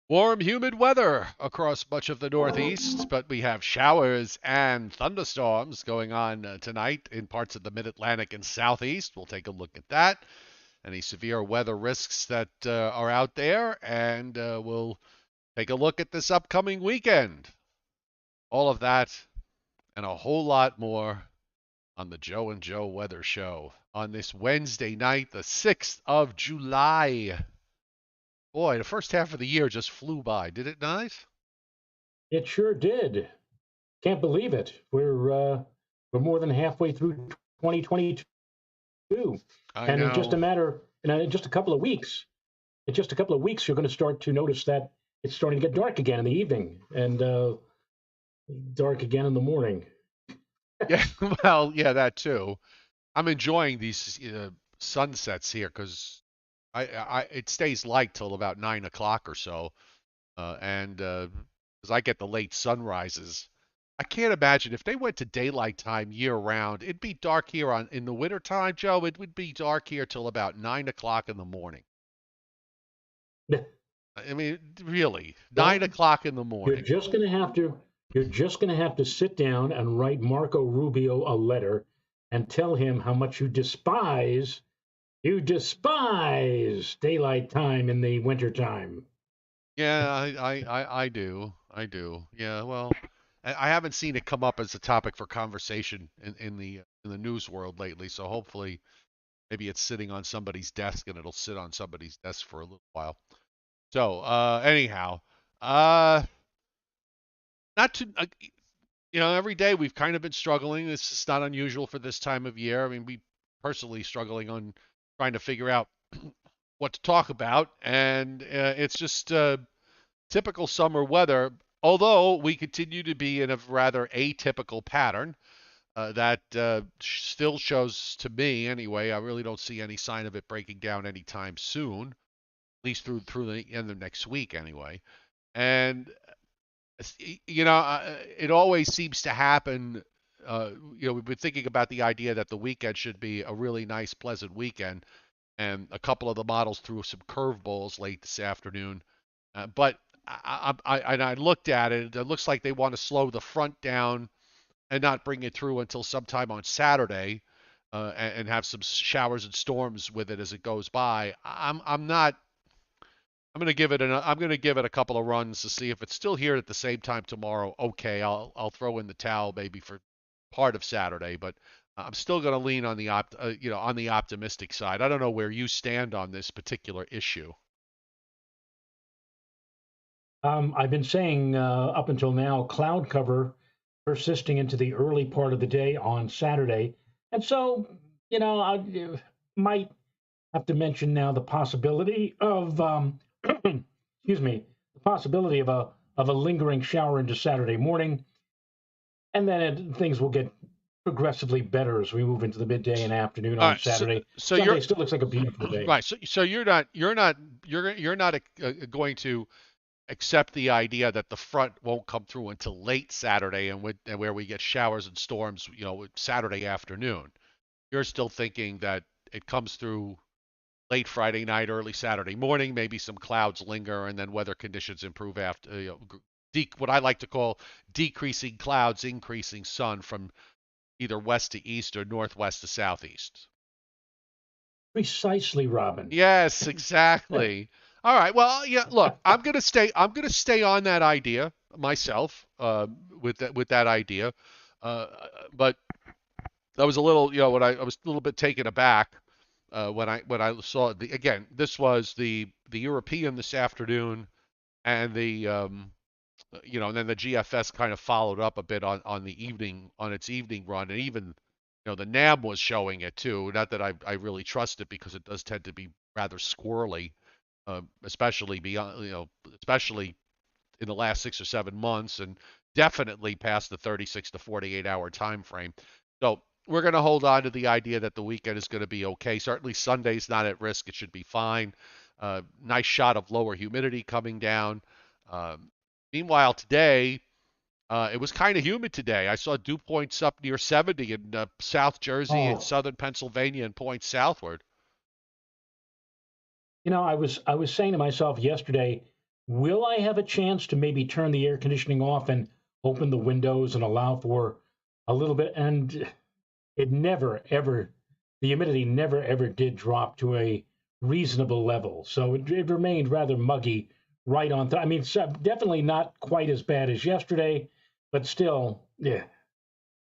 Warm, humid weather across much of the Northeast, but we have showers and thunderstorms going on tonight in parts of the Mid Atlantic and Southeast. We'll take a look at that, any severe weather risks that are out there, and we'll take a look at this upcoming weekend. All of that and a whole lot more on the Joe and Joe Weather Show on this Wednesday night, the 6th of July. Boy, the first half of the year just flew by, did it not? It sure did. Can't believe it. We're more than halfway through 2022, I and in just a know. matter, in just a couple of weeks, you're going to start to notice that it's starting to get dark again in the evening and dark again in the morning. Yeah, well, yeah, that too. I'm enjoying these sunsets here because it stays light till about 9 o'clock or so, and because I get the late sunrises. I can't imagine if they went to daylight time year round, it'd be dark here on in the winter time, Joe. It would be dark here till about 9 o'clock in the morning. I mean, really, nine Well, o'clock in the you're morning. just going to have to you're just going to have to sit down and write Marco Rubio a letter and tell him how much you despise daylight time in the wintertime. Yeah, I do. I do. Yeah, well, I haven't seen it come up as a topic for conversation in the news world lately, so hopefully maybe it's sitting on somebody's desk and it'll sit on somebody's desk for a little while. So, anyhow, uh not to every day we've kind of been struggling. This is not unusual for this time of year. I mean, we personally struggling on trying to figure out what to talk about, and it's just typical summer weather, although we continue to be in a rather atypical pattern that still shows to me anyway. I really don't see any sign of it breaking down anytime soon, at least through the end of next week anyway. And it always seems to happen. We've been thinking about the idea that the weekend should be a really nice, pleasant weekend, and a couple of the models threw some curveballs late this afternoon. But I looked at it. It looks like they want to slow the front down and not bring it through until sometime on Saturday, and have some showers and storms with it as it goes by. I'm not. I'm gonna give it a couple of runs to see if it's still here at the same time tomorrow. Okay, I'll throw in the towel maybe for part of Saturday, but I'm still gonna lean on on the optimistic side. I don't know where you stand on this particular issue. I've been saying up until now, cloud cover persisting into the early part of the day on Saturday. And so, I might have to mention now the possibility of, excuse me, the possibility of a lingering shower into Saturday morning. And then things will get progressively better as we move into the midday and afternoon All on right, Saturday. so you're Sunday still looks like a beautiful day. right. So you're not going to accept the idea that the front won't come through until late Saturday and where we get showers and storms, Saturday afternoon. You're still thinking that it comes through late Friday night, early Saturday morning, maybe some clouds linger, and then weather conditions improve after, what I like to call decreasing clouds, increasing sun from either west to east or northwest to southeast. Precisely, Robin. Yes, exactly. All right. Well, yeah. Look, I'm gonna stay. I'm gonna stay on that idea myself. With that idea, uh, but I was a little, when I was a little bit taken aback when I saw the again. This was the European this afternoon, and and then the GFS kind of followed up a bit on the evening on its evening run, and even the NAB was showing it too. Not that I really trust it because it does tend to be rather squirrely, especially beyond especially in the last 6 or 7 months, and definitely past the 36 to 48 hour time frame. So we're going to hold on to the idea that the weekend is going to be okay. Certainly Sunday's not at risk; it should be fine. Nice shot of lower humidity coming down. Um, Meanwhile, today it was kind of humid today. I saw dew points up near 70 in South Jersey and Oh, southern Pennsylvania and points southward. I was saying to myself yesterday, will I have a chance to maybe turn the air conditioning off and open the windows and allow for a little bit? And it never, ever, the humidity never, ever did drop to a reasonable level. So it remained rather muggy right on. I mean, definitely not quite as bad as yesterday, but still, yeah,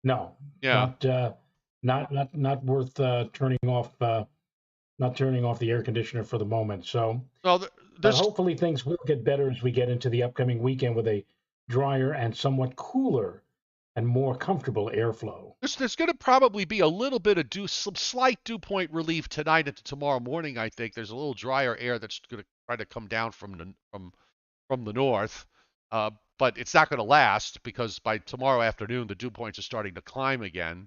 no, Yeah. not not worth turning off. Not turning off the air conditioner for the moment. So, Well, but there's hopefully things will get better as we get into the upcoming weekend with a drier and somewhat cooler and more comfortable airflow. there's going to probably be a little bit of some slight dew point relief tonight into tomorrow morning. I think there's a little drier air that's going to try to come down from the north, uh, but it's not going to last because by tomorrow afternoon the dew points are starting to climb again,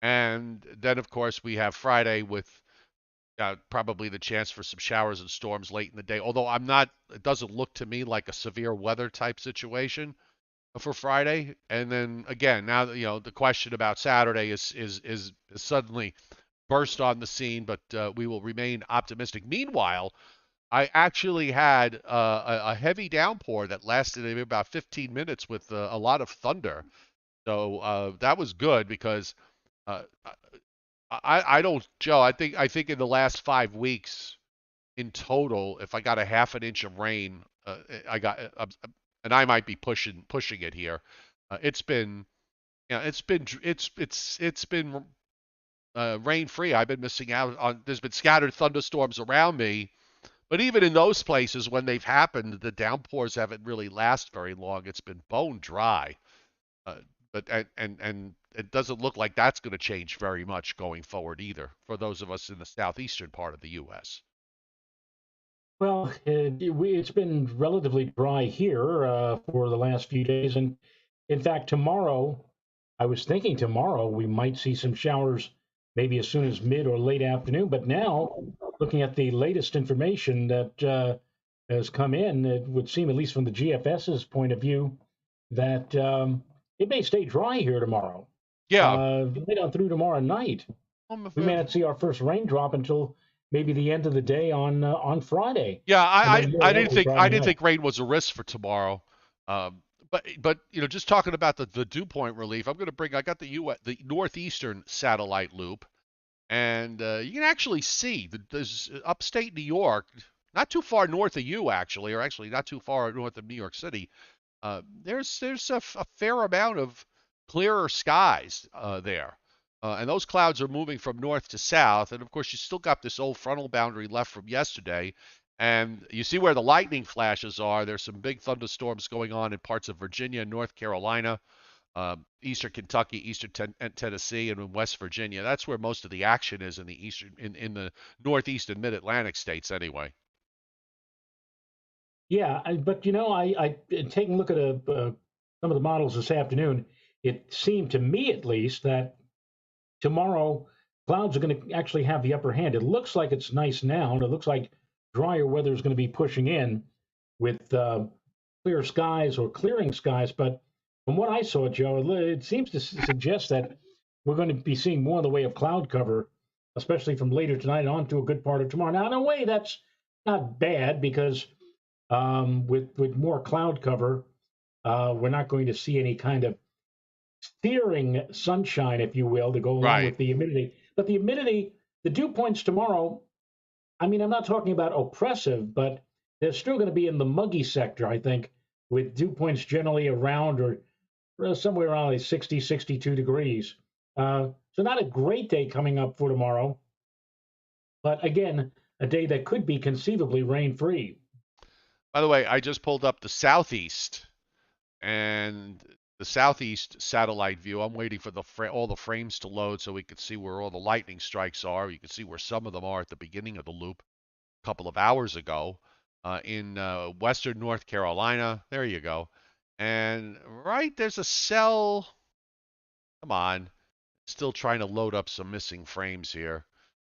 and then of course we have Friday with probably the chance for some showers and storms late in the day. Although I'm not, it doesn't look to me like a severe weather type situation for Friday. And then again, now that the question about Saturday is suddenly burst on the scene, but we will remain optimistic. Meanwhile, I actually had a heavy downpour that lasted maybe about 15 minutes with a lot of thunder. So that was good because uh, I don't, Joe. I think in the last 5 weeks in total, if I got a half an inch of rain, I got, and I might be pushing it here. It's been, yeah, it's been rain free. I've been missing out on. There's been scattered thunderstorms around me, but even in those places when they've happened, the downpours haven't really lasted very long. It's been bone dry. Uh, but and it doesn't look like that's going to change very much going forward either for those of us in the southeastern part of the U.S. Well, it's been relatively dry here for the last few days. And in fact, tomorrow, I was thinking tomorrow we might see some showers maybe as soon as mid or late afternoon. But now, looking at the latest information that has come in, it would seem, at least from the GFS's point of view, that it may stay dry here tomorrow, Yeah. right on through tomorrow night. We may not see our first raindrop until maybe the end of the day on Friday, Yeah, and I, then more I didn't likely think Friday I didn't night. think rain was a risk for tomorrow. But just talking about the dew point relief, I got the northeastern satellite loop, and you can actually see there's upstate New York, not too far north of you actually, or actually not too far north of New York City. There's a fair amount of clearer skies there. And those clouds are moving from north to south. And of course, you still got this old frontal boundary left from yesterday. And you see where the lightning flashes are. There's some big thunderstorms going on in parts of Virginia, North Carolina, eastern Kentucky, Tennessee, and in West Virginia. That's where most of the action is in the in the northeast and mid-Atlantic states, anyway. Yeah, but I taking a look at some of the models this afternoon. It seemed to me, at least, that tomorrow clouds are going to actually have the upper hand. It looks like it's nice now, and it looks like drier weather is going to be pushing in with clear skies or clearing skies. But from what I saw, Joe, it seems to suggest that we're going to be seeing more in the way of cloud cover, especially from later tonight on to a good part of tomorrow. Now, in a way, that's not bad because with more cloud cover, we're not going to see any kind of searing sunshine, if you will, to go along Right. with the humidity. But the humidity, the dew points tomorrow, I mean, I'm not talking about oppressive, but they're still going to be in the muggy sector, I think, with dew points generally around or somewhere around like 60, 62 degrees. So not a great day coming up for tomorrow, but again, a day that could be conceivably rain free. By the way, I just pulled up the southeast and the southeast satellite view. I'm waiting for all the frames to load so we can see where all the lightning strikes are. You can see where some of them are at the beginning of the loop a couple of hours ago in western North Carolina. There you go. And right there's a cell. Come on, still trying to load up some missing frames here.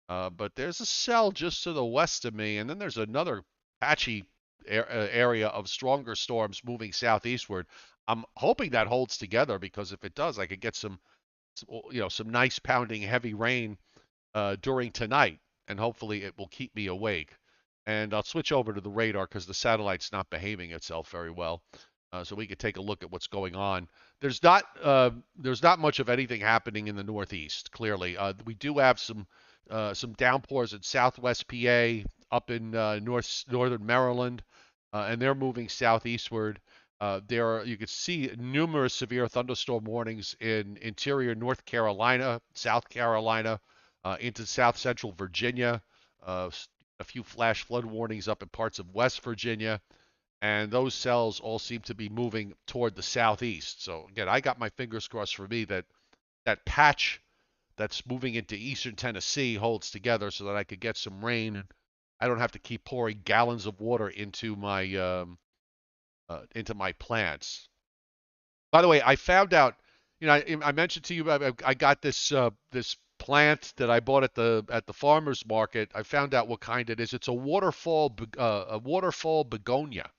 But there's a cell just to the west of me, and then there's another patchy area of stronger storms moving southeastward. I'm hoping that holds together because if it does, I could get some nice pounding heavy rain during tonight, and hopefully it will keep me awake. And I'll switch over to the radar because the satellite's not behaving itself very well. So we could take a look at what's going on. There's not much of anything happening in the Northeast. Clearly, we do have some downpours in Southwest PA, up in northern Maryland, and they're moving southeastward. You could see numerous severe thunderstorm warnings in interior North Carolina, South Carolina, into South Central Virginia. Uh, a few flash flood warnings up in parts of West Virginia, and those cells all seem to be moving toward the southeast. So again, I got my fingers crossed for me that that patch that's moving into eastern Tennessee holds together so that I could get some rain and I don't have to keep pouring gallons of water into my plants. By the way, I found out, I mentioned to you I got this plant that I bought at the farmers market. I found out what kind it is. It's a waterfall begonia,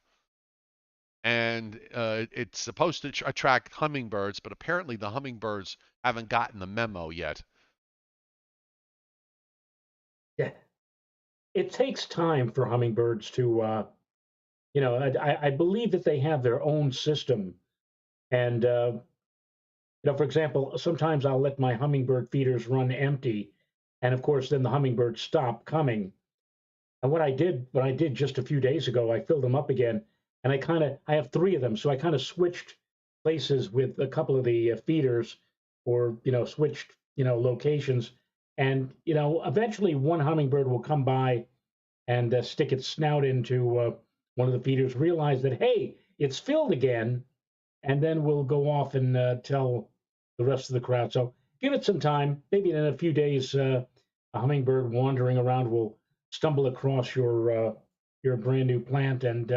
and it's supposed to attract hummingbirds, but apparently the hummingbirds haven't gotten the memo yet. Yeah, it takes time for hummingbirds to, I believe that they have their own system. And, for example, sometimes I'll let my hummingbird feeders run empty. And of course, then the hummingbirds stop coming. And what I did just a few days ago, I filled them up again. And I have three of them. So I kind of switched places with a couple of the feeders or, switched, locations. And, eventually one hummingbird will come by and stick its snout into one of the feeders, realize that, hey, it's filled again, and then we'll go off and tell the rest of the crowd. So give it some time. Maybe in a few days, a hummingbird wandering around will stumble across your brand new plant, and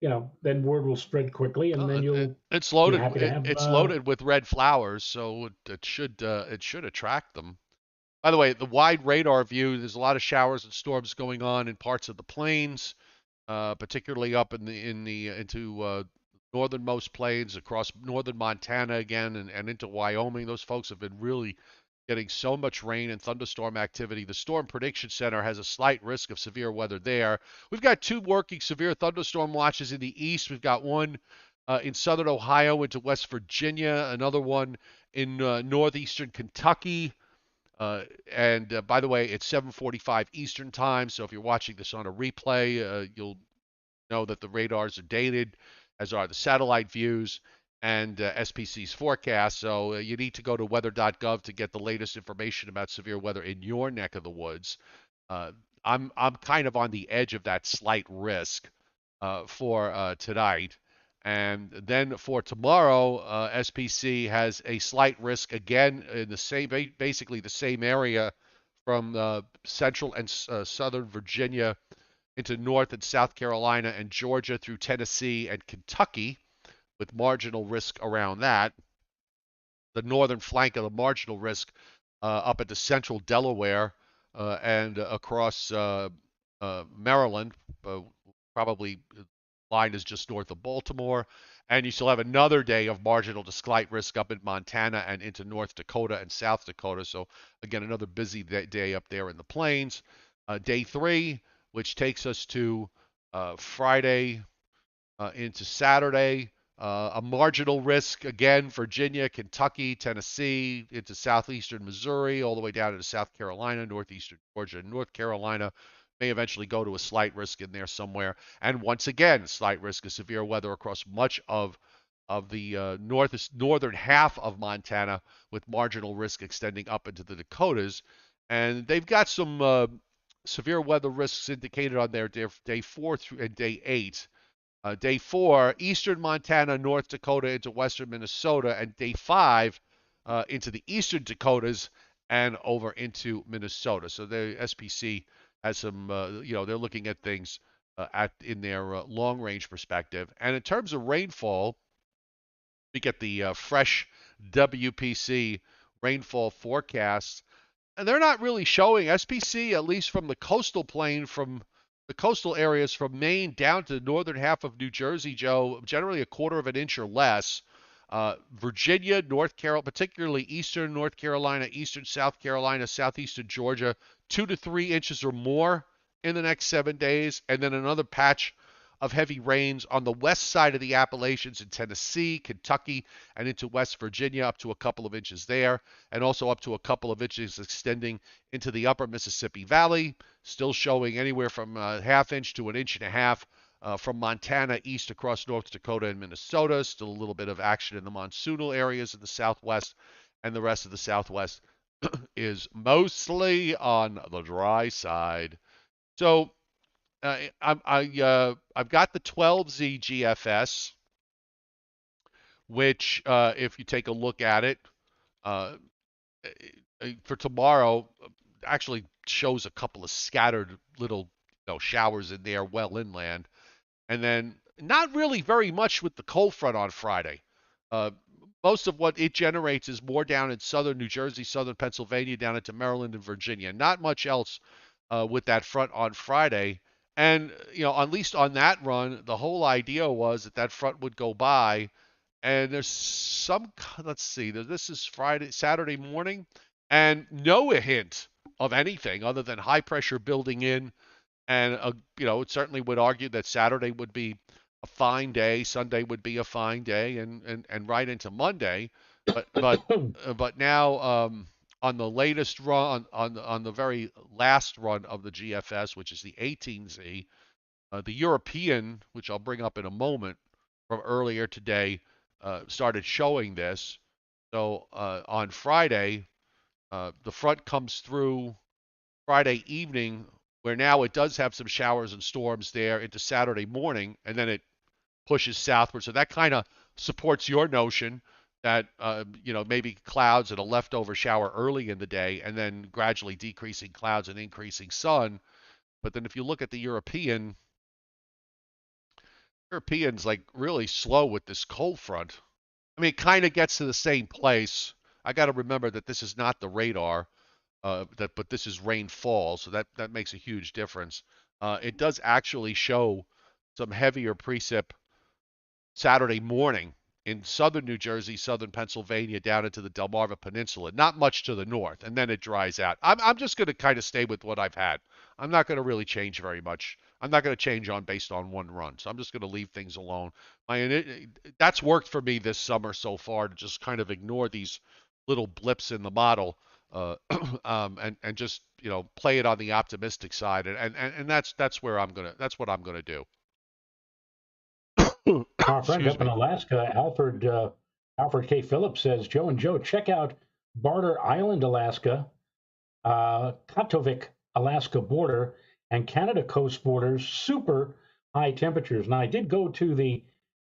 then word will spread quickly, and then you'll It's be loaded. happy to have. It's loaded with red flowers, so it should attract them. By the way, the wide radar view, there's a lot of showers and storms going on in parts of the plains, particularly up into northernmost plains across northern Montana again and into Wyoming. Those folks have been really getting so much rain and thunderstorm activity. The Storm Prediction Center has a slight risk of severe weather there. We've got two working severe thunderstorm watches in the east. We've got one in southern Ohio into West Virginia, another one in northeastern Kentucky. And by the way, it's 7:45 Eastern time, so if you're watching this on a replay, you'll know that the radars are dated, as are the satellite views and SPC's forecast. So you need to go to weather.gov to get the latest information about severe weather in your neck of the woods. Uh, I'm kind of on the edge of that slight risk for tonight. And then for tomorrow, SPC has a slight risk again in the same, basically the same area from central and southern Virginia into North and South Carolina and Georgia through Tennessee and Kentucky, with marginal risk around that. The northern flank of the marginal risk up into central Delaware and across Maryland, probably line is just north of Baltimore. And you still have another day of marginal to slight risk up in Montana and into North Dakota and South Dakota. So, again, another busy day up there in the plains. Day 3, which takes us to Friday into Saturday. A marginal risk, again, Virginia, Kentucky, Tennessee, into southeastern Missouri, all the way down into South Carolina, northeastern Georgia, and North Carolina. May eventually go to a slight risk in there somewhere. And once again, slight risk of severe weather across much of the northern half of Montana, with marginal risk extending up into the Dakotas. And they've got some severe weather risks indicated on there day 4 through and day 8. Day 4, eastern Montana, North Dakota into western Minnesota, and day 5 into the eastern Dakotas and over into Minnesota. So the SPC has some, they're looking at things in their long range perspective. And in terms of rainfall, we get the fresh WPC rainfall forecasts, and they're not really showing SPC, at least from the coastal plain, from the coastal areas from Maine down to the northern half of New Jersey, Joe, generally a quarter of an inch or less. Virginia, North Carolina, particularly eastern North Carolina, eastern South Carolina, southeastern Georgia, 2 to 3 inches or more in the next 7 days, and then another patch of heavy rains on the west side of the Appalachians in Tennessee, Kentucky, and into West Virginia, up to a couple of inches there, and also up to a couple of inches extending into the upper Mississippi Valley, still showing anywhere from a half inch to an inch and a half from Montana east across North Dakota and Minnesota. Still a little bit of action in the monsoonal areas in the Southwest, and the rest of the Southwest is mostly on the dry side. So I've got the 12Z GFS, which if you take a look at it uh, for tomorrow, actually shows a couple of scattered little showers in there, well inland, and then not really very much with the cold front on Friday. Uh, Most of what it generates is more down in southern New Jersey, southern Pennsylvania, down into Maryland and Virginia. Not much else with that front on Friday. And, at least on that run, the whole idea was that that front would go by. And there's some, let's see, this is Saturday morning, and no hint of anything other than high pressure building in. And, it certainly would argue that Saturday would be a fine day, Sunday would be a fine day, and right into Monday. But but but now on the latest run, on the very last run of the GFS, which is the 18Z, the European, which I'll bring up in a moment, from earlier today, started showing this. So on Friday, the front comes through Friday evening, where now it does have some showers and storms there into Saturday morning, and then it pushes southward. So that kind of supports your notion that maybe clouds and a leftover shower early in the day, and then gradually decreasing clouds and increasing sun. But then if you look at the Europeans like really slow with this cold front. I mean, it kind of gets to the same place. I got to remember that this is not the radar, but this is rainfall, so that makes a huge difference. It does actually show some heavier precip Saturday morning in southern New Jersey, southern Pennsylvania, down into the Delmarva Peninsula. Not much to the north, and then it dries out. I'm just going to kind of stay with what I've had. I'm not going to really change very much. I'm not going to change based on one run, so I'm just going to leave things alone. That's worked for me this summer so far, to just kind of ignore these little blips in the model, and just play it on the optimistic side, and that's what I'm gonna do. Our friend Excuse up in me. Alaska, Alfred K. Phillips says, Joe and Joe, check out Barter Island, Alaska, Katovik, Alaska border, and Canada coast borders, super high temperatures. Now, I did go to the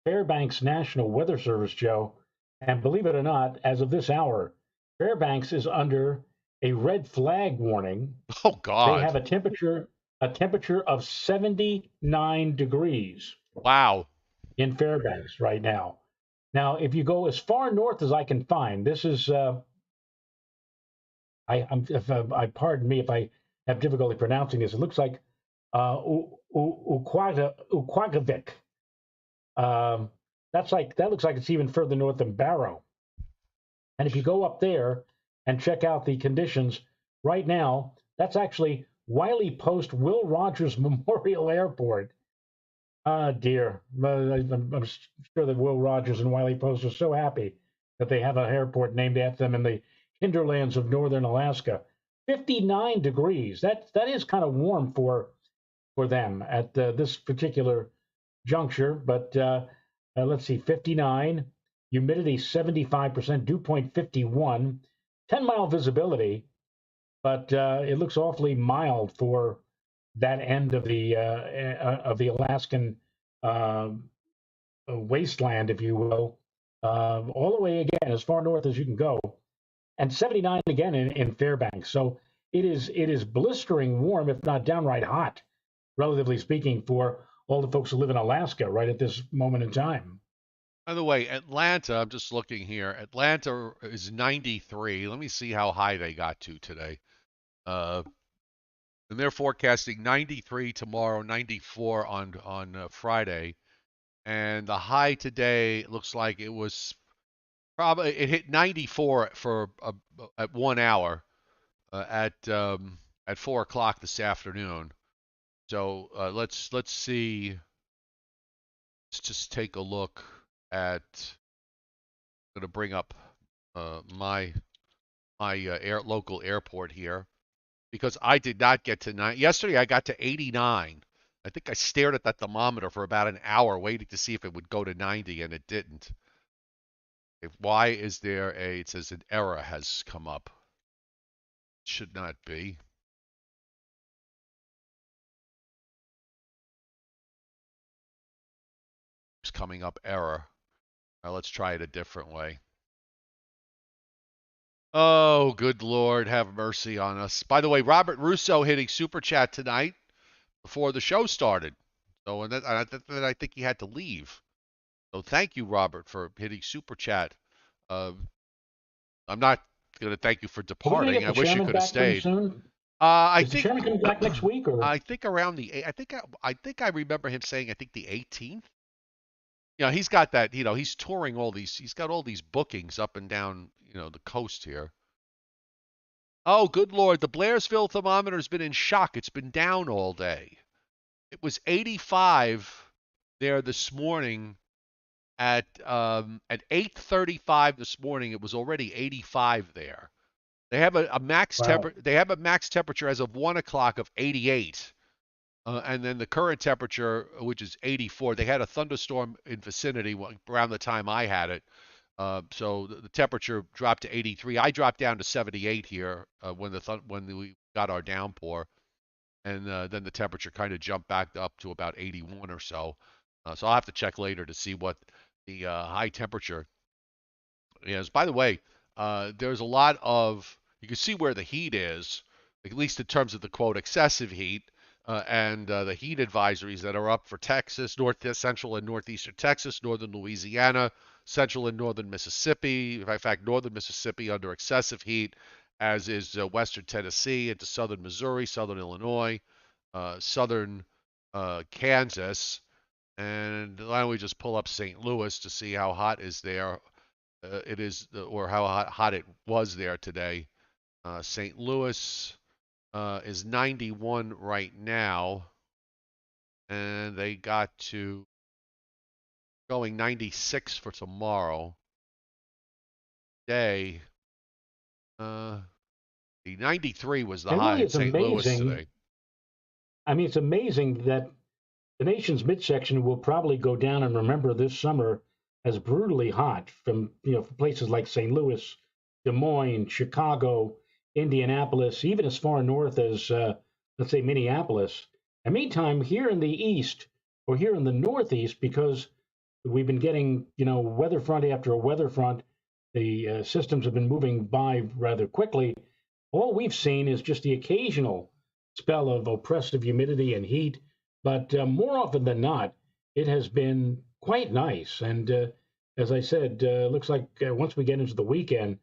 Fairbanks National Weather Service, Joe, and believe it or not, as of this hour, Fairbanks is under a red flag warning. Oh They God. have a temperature of 79 degrees Wow. in Fairbanks right now. Now, if you go as far north as I can find, this is I pardon me if I have difficulty pronouncing this. It looks like Uquagavik. That looks like it's even further north than Barrow. And if you go up there and check out the conditions right now, that's actually Wiley Post Will Rogers Memorial Airport. Ah, dear. I'm sure that Will Rogers and Wiley Post are so happy that they have an airport named after them in the hinterlands of northern Alaska. 59 degrees. That is kind of warm for them at this particular juncture. But let's see, 59, humidity 75%, dew point 51, 10-mile visibility, but it looks awfully mild for that end of the Alaskan uh, wasteland, if you will, all the way again as far north as you can go, and 79 again in Fairbanks. So it is blistering warm, if not downright hot, relatively speaking, for all the folks who live in Alaska right at this moment in time. By the way, Atlanta, I'm just looking here. Atlanta is 93. Let me see how high they got to today. Uh, and they're forecasting 93 tomorrow, 94 on Friday, and the high today looks like it was probably it hit 94 for at 1 hour at 4 o'clock this afternoon. So let's see. Let's just take a look at. I'm going to bring up my local airport here because I did not get to yesterday. I got to 89. I think I stared at that thermometer for about an hour waiting to see if it would go to 90, and it didn't. Why is there it says an error has come up. Should not be. It's coming up error. Let's try it a different way. Oh, good Lord, have mercy on us. By the way, Robert Russo hitting Super Chat tonight before the show started. So, and I think he had to leave. So thank you, Robert, for hitting Super Chat. Uh, I'm not going to thank you for Are we going to departing. get I the wish you chairman could have back pretty stayed. soon? I Is the think chairman coming back next week, or? I think around I think I remember him saying I think the 18th. Yeah, he's got that. He's touring all these. He's got all these bookings up and down. The coast here. Oh, good Lord, the Blairsville thermometer's been in shock. It's been down all day. It was 85 there this morning at 8:35 this morning. It was already 85 there. They have a max Wow. temper. They have a max temperature as of 1 o'clock of 88. And then the current temperature, which is 84, they had a thunderstorm in vicinity around the time I had it. So the temperature dropped to 83. I dropped down to 78 here when we got our downpour, and then the temperature kind of jumped back up to about 81 or so. So I'll have to check later to see what the high temperature is. By the way, there's a lot of you can see where the heat is, at least in terms of the quote excessive heat, and the heat advisories that are up for Texas, central and northeastern Texas, northern Louisiana, central and northern Mississippi. In fact, northern Mississippi under excessive heat, as is western Tennessee into southern Missouri, southern Illinois, southern Kansas. And why don't we just pull up St. Louis to see how hot is there? It is, or how hot it was there today. St. Louis is 91 right now, and they got to going 96 for tomorrow. Day, the 93 was the It high really in is St. Louis amazing. today. I mean, it's amazing that the nation's midsection will probably go down and remember this summer as brutally hot from from places like St. Louis, Des Moines, Chicago, Indianapolis, even as far north as let's say Minneapolis. And meantime, here in the east or here in the northeast, because we've been getting weather front after weather front, the systems have been moving by rather quickly. All we've seen is just the occasional spell of oppressive humidity and heat, but more often than not, it has been quite nice. And as I said, looks like once we get into the weekend,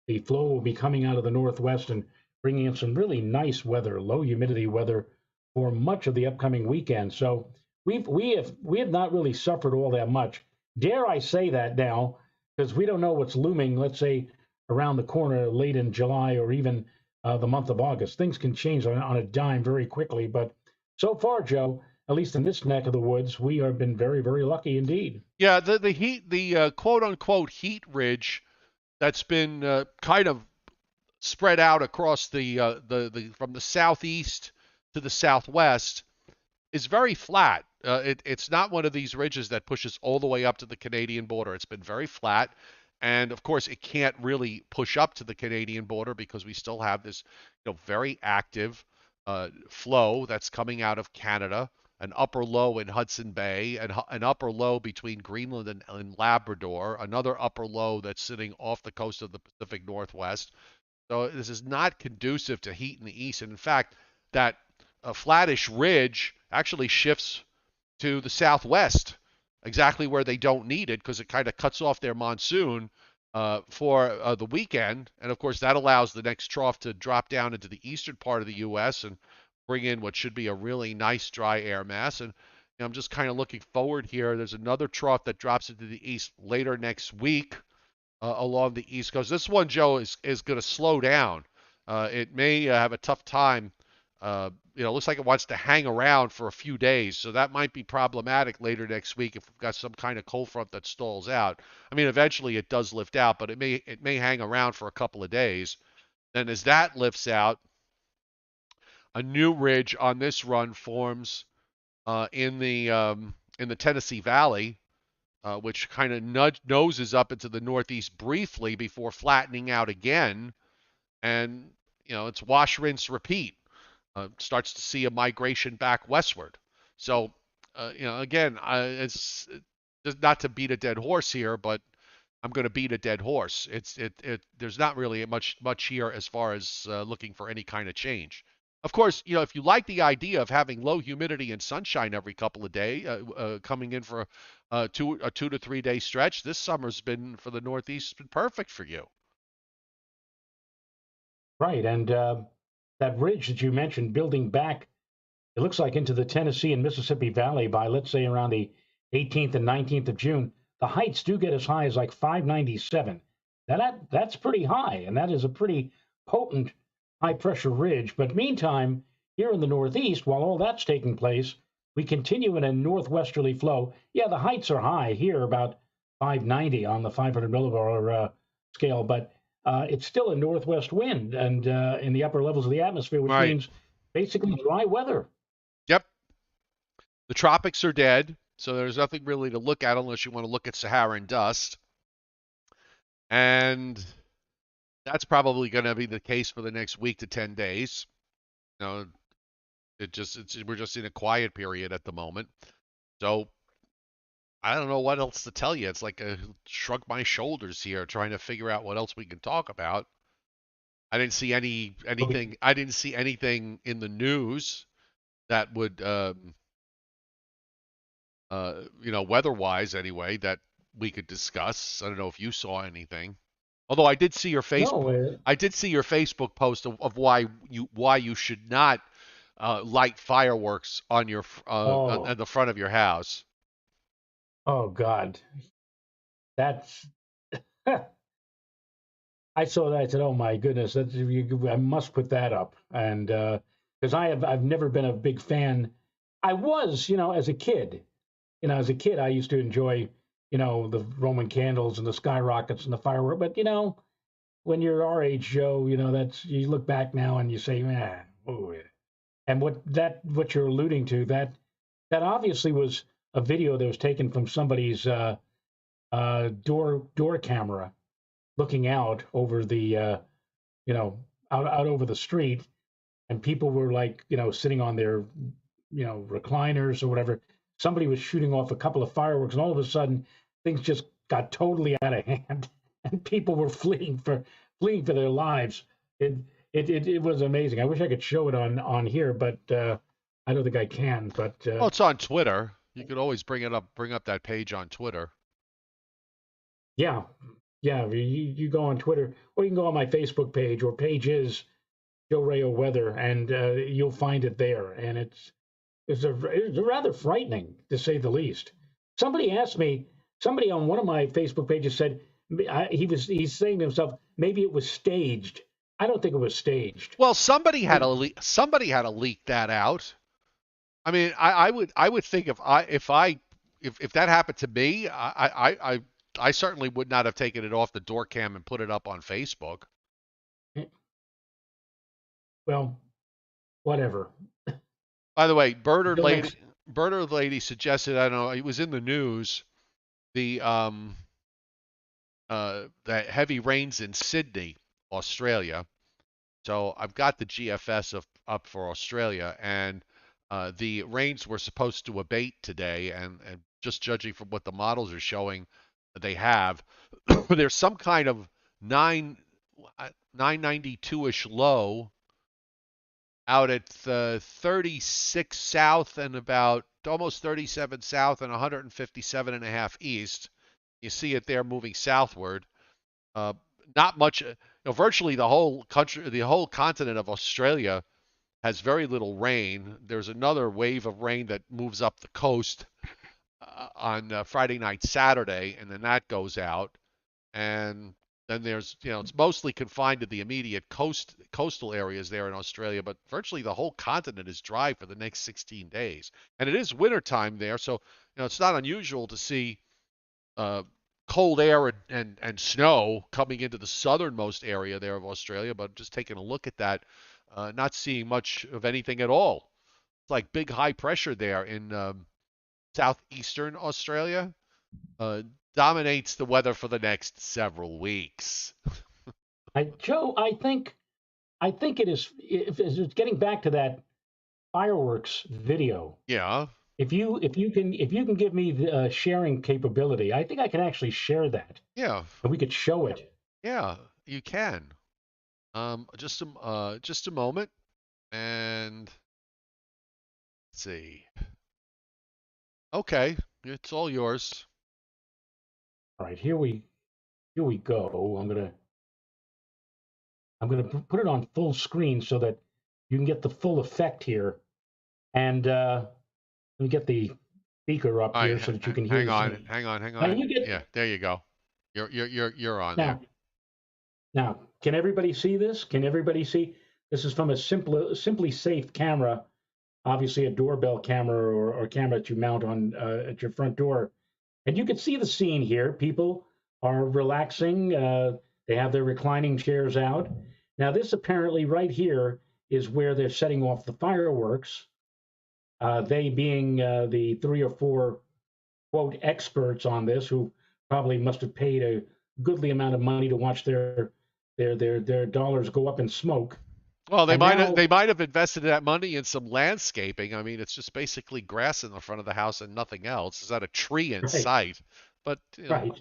the flow will be coming out of the northwest and bringing in some really nice weather, low humidity weather for much of the upcoming weekend. So we have not really suffered all that much. Dare I say that now, because we don't know what's looming. Let's say around the corner late in July or even the month of August. Things can change on a dime very quickly. But so far, Joe, at least in this neck of the woods, we have been very, very lucky indeed. Yeah, the heat, the quote unquote heat ridge that's been kind of spread out across the from the southeast to the southwest is very flat. It's not one of these ridges that pushes all the way up to the Canadian border. It's been very flat. And of course, it can't really push up to the Canadian border because we still have this very active flow that's coming out of Canada, an upper low in Hudson Bay, an upper low between Greenland and Labrador, another upper low that's sitting off the coast of the Pacific Northwest. So this is not conducive to heat in the east. And in fact, that flattish ridge actually shifts to the southwest, exactly where they don't need it because it kind of cuts off their monsoon for the weekend. And of course, that allows the next trough to drop down into the eastern part of the U.S. and bring in what should be a really nice dry air mass. And I'm just kind of looking forward here. There's another trough that drops into the east later next week along the East Coast. This one, Joe, is going to slow down. It may have a tough time Looks like it wants to hang around for a few days, so that might be problematic later next week if we've got some kind of cold front that stalls out. I mean, eventually it does lift out, but it may hang around for a couple of days. Then as that lifts out, a new ridge on this run forms in the Tennessee Valley, which kind of noses up into the northeast briefly before flattening out again, and it's wash, rinse, repeat. Starts to see a migration back westward. So, again, it's not to beat a dead horse here, but I'm going to beat a dead horse. There's not really much here as far as looking for any kind of change. Of course, if you like the idea of having low humidity and sunshine every couple of days, coming in for a 2 to 3 day stretch, this summer's been for the Northeast been perfect for you. Right, and that ridge that you mentioned building back, it looks like into the Tennessee and Mississippi Valley by, let's say, around the 18th and 19th of June. The heights do get as high as like 597. Now that's pretty high, and that is a pretty potent high pressure ridge. But meantime, here in the Northeast, while all that's taking place, we continue in a northwesterly flow. Yeah, the heights are high here, about 590 on the 500 millibar scale, but it's still a northwest wind and in the upper levels of the atmosphere, which Right. means basically dry weather. Yep. The tropics are dead, so there's nothing really to look at unless you want to look at Saharan dust. And that's probably going to be the case for the next week to 10 days. You know, we're just in a quiet period at the moment. So I don't know what else to tell you. It's like a shrug my shoulders here, trying to figure out what else we can talk about. I didn't see anything. I didn't see anything in the news that would, weather-wise anyway, that we could discuss. I don't know if you saw anything. Although No, I did see your Facebook post of why you should not light fireworks on your oh, on the front of your house. oh God, that's. I saw that. I said, "Oh my goodness, I must put that up." And because I've never been a big fan. I was, as a kid. I used to enjoy, the Roman candles and the skyrockets and the fireworks. But when you're our age, Joe, that's you look back now and you say, man, oh, yeah." And what you're alluding to, that obviously was a video that was taken from somebody's door camera looking out over the out over the street, and people were like sitting on their recliners or whatever. Somebody was shooting off a couple of fireworks, and all of a sudden things just got totally out of hand, and people were fleeing for their lives. It was amazing. I wish I could show it on here, but I don't think I can. But Well, it's on Twitter. You could always bring up that page on Twitter. yeah, yeah, you go on Twitter, or you can go on my Facebook page, or page is Joe Rayo Weather, and you'll find it there. And it's rather frightening, to say the least. Somebody asked me, somebody on one of my Facebook pages said he's saying to himself, maybe it was staged. I don't think it was staged. Well, somebody had to leak that out. I mean, I would think if that happened to me, I certainly would not have taken it off the door cam and put it up on Facebook. Well, whatever. By the way, Until next. Birder Lady suggested, I don't know, it was in the news, the the heavy rains in Sydney, Australia. So I've got the GFS up for Australia, and the rains were supposed to abate today, and just judging from what the models are showing, they have. There's some kind of 992-ish low out at 36 south and about almost 37 south and 157 and a half east. You see it there moving southward. Uh, Not much. Virtually the whole country, the whole continent of Australia has very little rain. There's another wave of rain that moves up the coast on Friday night, Saturday, and then that goes out. And then there's, it's mostly confined to the immediate coastal areas there in Australia, but virtually the whole continent is dry for the next 16 days. And it is wintertime there, so it's not unusual to see uh, cold air and snow coming into the southernmost area there of Australia. But just taking a look at that, not seeing much of anything at all. It's like big high pressure there in southeastern Australia. Uh, Dominates the weather for the next several weeks. Joe, I think it is. If it's getting back to that fireworks video, Yeah, if you can give me the sharing capability, I think I can actually share that, yeah, and we could show it. yeah, you can. Just a moment, and let's see. Okay, it's all yours. All right, here we go. I'm gonna put it on full screen so that you can get the full effect here. And let me get the speaker up All right, here so that you can hear hang the on, screen. hang on, hang Now on. you get Yeah, there you go. You're on there. now now. Can everybody see this? Can everybody see? This is from a simply safe camera, obviously a doorbell camera or camera that you mount on at your front door. And you can see the scene here. People are relaxing. They have their reclining chairs out. Now, this apparently right here is where they're setting off the fireworks. They being the three or four quote experts on this, who probably must have paid a goodly amount of money to watch their dollars go up in smoke. Well, they And might have now, they might have invested that money in some landscaping. I mean, it's just basically grass in the front of the house and nothing else. There's not a tree in right, sight. But right,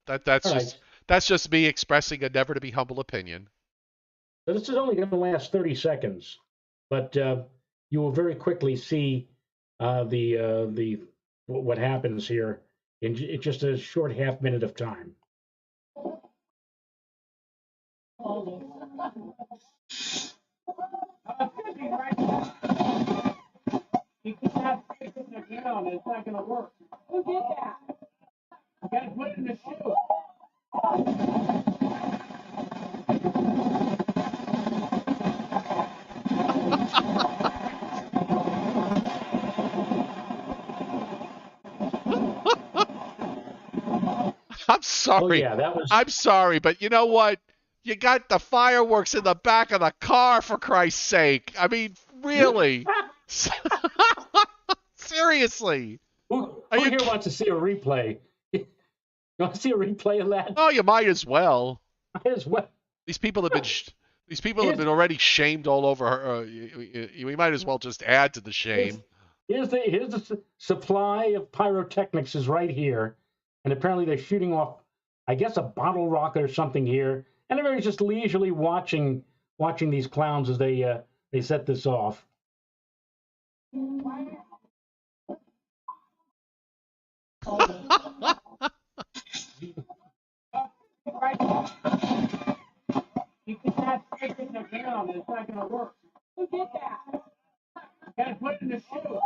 that's all right. just me expressing a never to be humble opinion. So this is only going to last 30 seconds, but you will very quickly see the what happens here in just a short half minute of time. You cannot take it in the ground. It's not going to work. Who did that? You got to put it in the shoe. I'm Oh sorry. yeah, that was. I'm sorry, but you know what? You got the fireworks in the back of the car, for Christ's sake. I mean, really? Seriously? Are Who you? here wants to see a replay? You want to see a replay of that? Oh, you might as well. Might as well. These people have been these people have Here's been already shamed all over. We might as well just add to the here's shame. here's the supply of pyrotechnics is right here, and apparently they're shooting off, I guess, a bottle rocket or something here, and everybody's just leisurely watching these clowns as they set this off. You cannot take it in the ground. It's not going to work. Who did that? You got to put it in the shoe.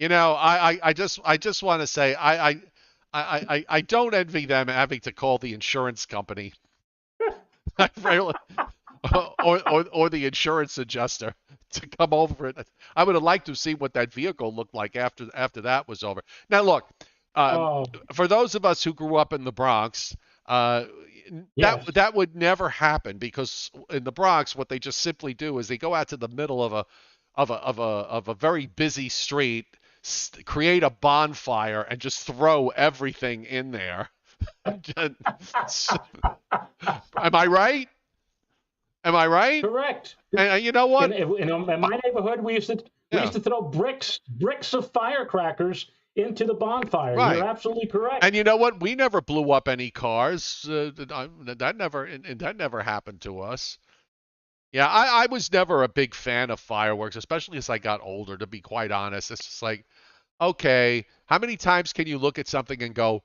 I just want to say I don't envy them having to call the insurance company. I really, or the insurance adjuster to come over it. I would have liked to see what that vehicle looked like after that was over. Now look, um, Oh, for those of us who grew up in the Bronx, yes. that would never happen because in the Bronx, what they just simply do is they go out to the middle of a very busy street, create a bonfire, and just throw everything in there. Am I right? Am I right? Correct. And you know what? In my neighborhood, we Yeah, used to throw bricks of firecrackers into the bonfire. You're right. absolutely correct. And you know what? We never blew up any cars. That never happened to us. Yeah, I was never a big fan of fireworks, especially as I got older. To be quite honest, it's just like, okay, how many times can you look at something and go,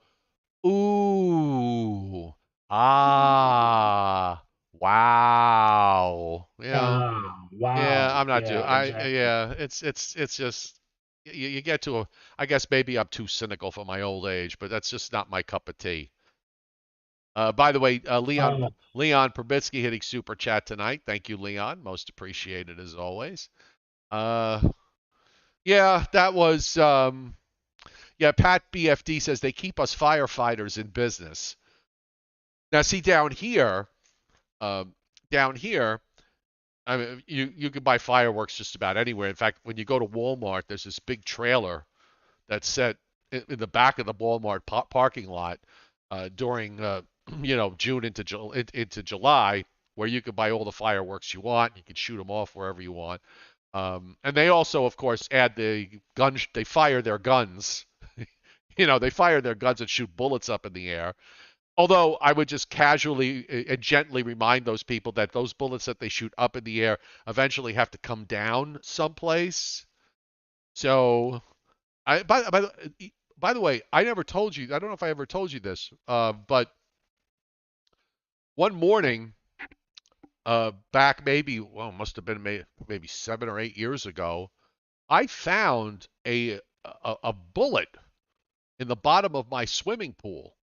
ooh? Ah, wow. Yeah, Wow. I'm not doing. Yeah, exactly. Yeah, it's just you get to a. I guess maybe I'm too cynical for my old age, but that's just not my cup of tea. By the way, Uh, Leon Probitsky hitting super chat tonight. Thank you, Leon. Most appreciated as always. Uh, yeah, that was. Yeah, Pat BFD says they keep us firefighters in business. Now, see um, down here, I mean, you can buy fireworks just about anywhere. In fact, when you go to Walmart, there's this big trailer that's set in the back of the Walmart parking lot during June into July, where you can buy all the fireworks you want. You can shoot them off wherever you want. And they also, of course, add the gun. They fire their guns. They fire their guns and shoot bullets up in the air. Although I would just casually and gently remind those people that those bullets that they shoot up in the air eventually have to come down someplace. So, I by the way, I never told you. I don't know if I ever told you this, but one morning, back maybe well, must have been maybe 7 or 8 years ago, I found a bullet in the bottom of my swimming pool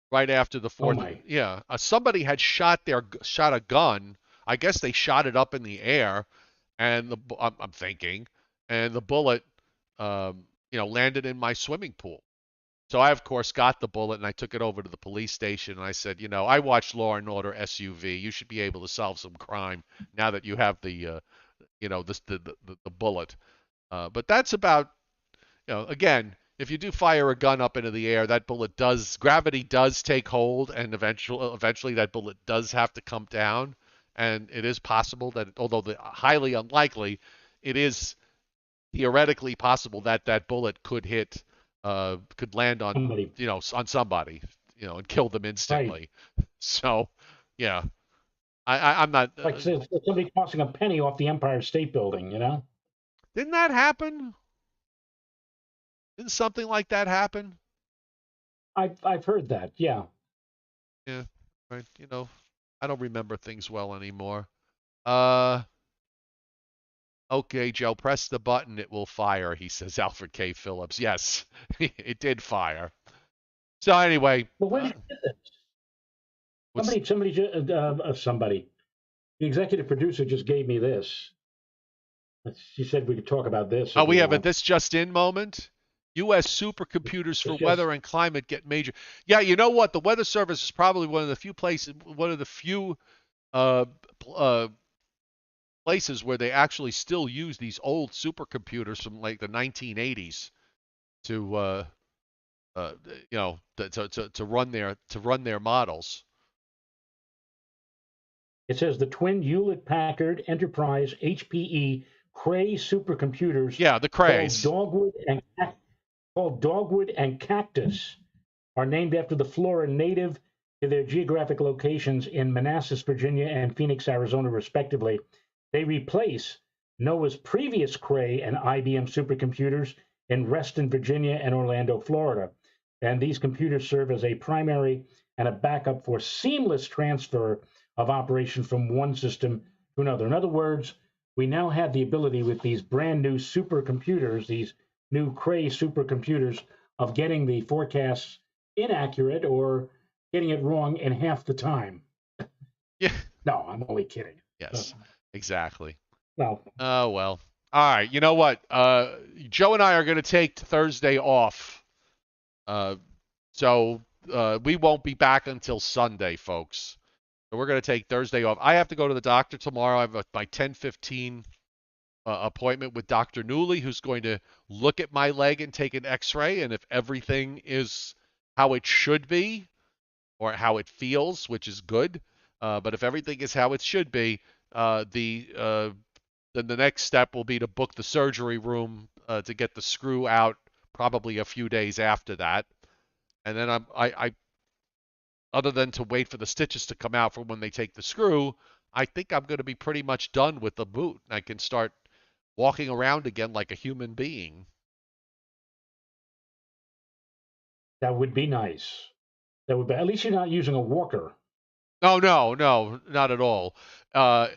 right after the oh fourth. my. Yeah, somebody had shot a gun. I guess they shot it up in the air, and I'm thinking, and the bullet, landed in my swimming pool. So I of course got the bullet and I took it over to the police station and I said, I watched Law and Order SUV. You should be able to solve some crime now that you have the bullet. But that's about again, if you do fire a gun up into the air, that bullet does gravity does take hold, and eventually that bullet does have to come down, and it is possible that, although highly unlikely, it is theoretically possible that that bullet could land on Somebody. on somebody, and kill them Right. instantly. So, yeah, I'm not. Like somebody tossing a penny off the Empire State Building, you know? Didn't that happen? Didn't something like that happen? I've heard that. Yeah. Yeah, right. I don't remember things well anymore. Uh, okay, Joe, press the button. It will fire. He says, Alfred K. Phillips. Yes, it did fire. So anyway, But where did you get this? what's? Somebody. The executive producer just gave me this. She said we could talk about this Oh, if we you have a want. this just in moment. U.S. supercomputers for It's just weather and climate get major. Yeah, you know what? The Weather Service is probably one of the few uh, uh, places where they actually still use these old supercomputers from like the 1980s to uh, to run their models. it says the twin Hewlett Packard Enterprise HPE Cray supercomputers Yeah, the called craze. Dogwood and Cactus are named after the flora native to their geographic locations in Manassas, Virginia, and Phoenix, Arizona, respectively. They replace NOAA's previous Cray and IBM supercomputers in Reston, Virginia, and Orlando, Florida. And these computers serve as a primary and a backup for seamless transfer of operation from one system to another. In other words, we now have the ability with these brand new supercomputers, these new Cray supercomputers, of getting the forecasts inaccurate or getting it wrong in half the time. Yeah. No, I'm only kidding. Yes. Exactly. Well, Oh well. All right. You know what? Joe and I are going to take Thursday off. Uh, so we won't be back until Sunday, folks. So we're going to take Thursday off. I have to go to the doctor tomorrow. I have my 10:15 appointment with Dr. Newley, who's going to look at my leg and take an X-ray, and if everything is how it should be or how it feels, which is good, but if everything is how it should be, then the next step will be to book the surgery room to get the screw out, probably a few days after that, and then I other than to wait for the stitches to come out for when they take the screw, I think I'm going to be pretty much done with the boot. I can start walking around again like a human being. that would be nice. That would be, at least you're not using a walker. No, no, no, not at all. Uh,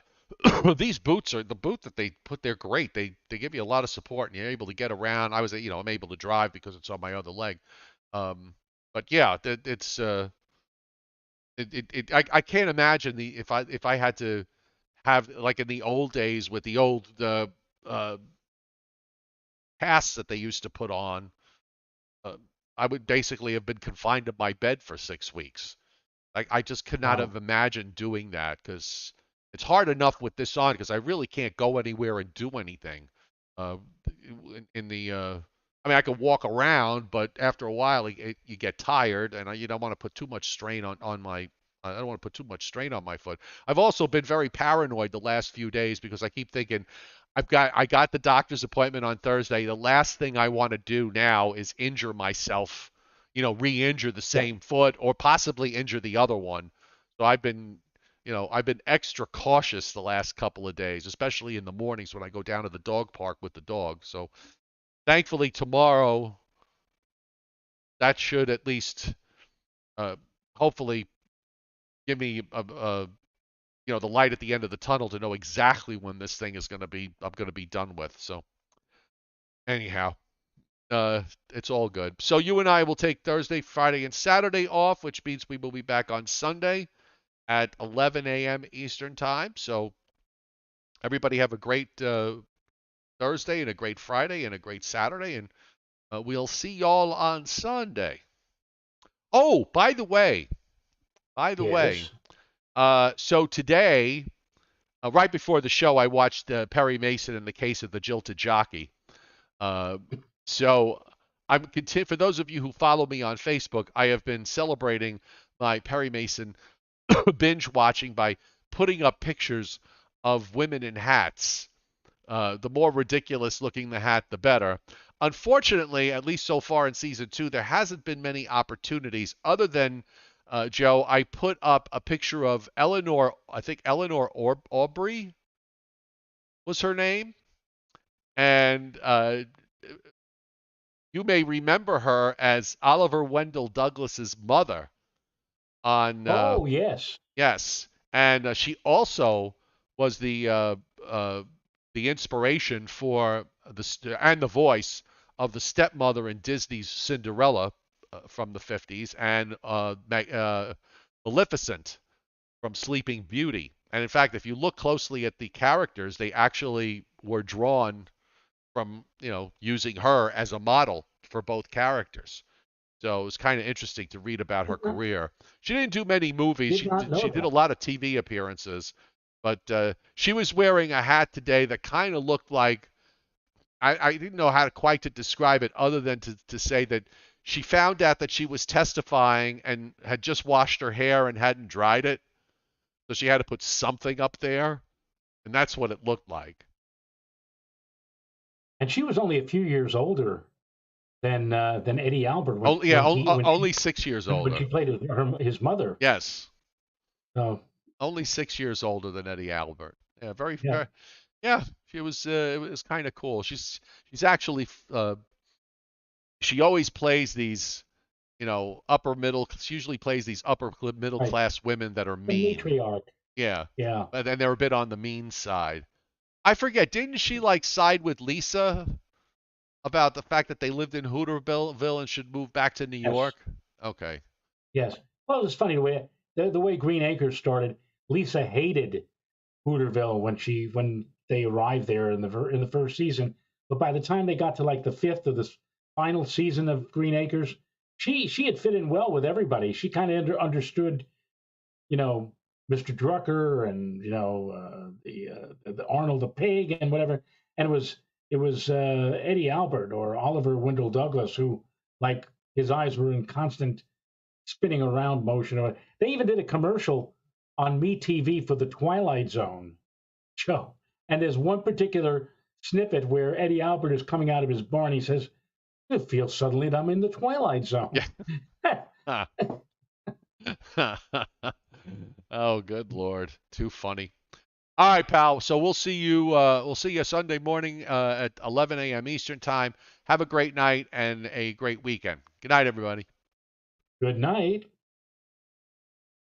these boots are the boot that they put. They're great. They give you a lot of support, and you're able to get around. I'm able to drive because it's on my other leg. Um, but yeah, I can't imagine if I had to have like in the old days with the old uh, casts that they used to put on. Uh, I would basically have been confined to my bed for 6 weeks. I just could not have Wow. imagined doing that because it's hard enough with this on because I really can't go anywhere and do anything. Uh, in the I mean, I could walk around, but after a while, you get tired, and you don't want to put too much strain on my. I don't want to put too much strain on my foot. I've also been very paranoid the last few days because I keep thinking, I got the doctor's appointment on Thursday. The last thing I want to do now is injure myself, re-injure the Yeah. same foot or possibly injure the other one. So I've been extra cautious the last couple of days, especially in the mornings when I go down to the dog park with the dog. So thankfully tomorrow that should at least uh, hopefully give me the light at the end of the tunnel to know exactly when this thing is going to be I'm going to be done with. So anyhow, it's all good. So you and I will take Thursday, Friday, and Saturday off, which means we will be back on Sunday at 11 a.m. Eastern Time. So everybody have a great Thursday and a great Friday and a great Saturday, and we'll see y'all on Sunday. Oh, by the way, Yes. so today, right before the show, I watched Perry Mason in the Case of the Jilted Jockey. Uh, so for those of you who follow me on Facebook, I have been celebrating my Perry Mason binge watching by putting up pictures of women in hats. The more ridiculous looking the hat, the better. Unfortunately, at least so far in season two, there hasn't been many opportunities other than Joe. I put up a picture of Eleanor. I think Eleanor Aubrey was her name, and you may remember her as Oliver Wendell Douglas's mother on Oh, yes. yes, and she also was uh, the inspiration for and the voice of the stepmother in Disney's Cinderella from the 50s and Maleficent from Sleeping Beauty. And in fact, if you look closely at the characters, they actually were drawn from using her as a model for both characters. So it was kind of interesting to read about her Did not, career. She didn't do many movies. did not know She did a that. lot of TV appearances, but she was wearing a hat today that kind of looked like I didn't know how to quite to describe it other than to say that she found out that she was testifying and had just washed her hair and hadn't dried it, so she had to put something up there, and that's what it looked like. And she was only a few years older than Eddie Albert Oh yeah, only 6 years when older. she played his mother. Yes, So only 6 years older than Eddie Albert. Yeah, very, yeah, very yeah. She was. It was kind of cool. She's actually. She always plays these. Upper middle. She usually plays these upper middle right. class women that are The mean. matriarch. Yeah, Yeah. but then they're a bit on the mean side. I forget. Didn't she like side with Lisa about the fact that they lived in Hooterville and should move back to New Yes. York? Okay. Yes. Well, it's funny the way Green Acres started. Lisa hated Hooterville when they arrived there in the first season. But by the time they got to like the fifth of this final season of Green Acres, she had fit in well with everybody. She kind of understood, you know, Mr. Drucker and the Arnold the pig and whatever. And it was Eddie Albert or Oliver Wendell Douglas who, like, his eyes were in constant spinning around motion. They even did a commercial on MeTV for the Twilight Zone show. And there's one particular snippet where Eddie Albert is coming out of his barn. He says, "It feels suddenly that I'm in the Twilight Zone." Yeah. Oh, good Lord. Too funny. All right, pal. So we'll see you Sunday morning at 11 a.m. Eastern time. Have a great night and a great weekend. Good night, everybody. Good night.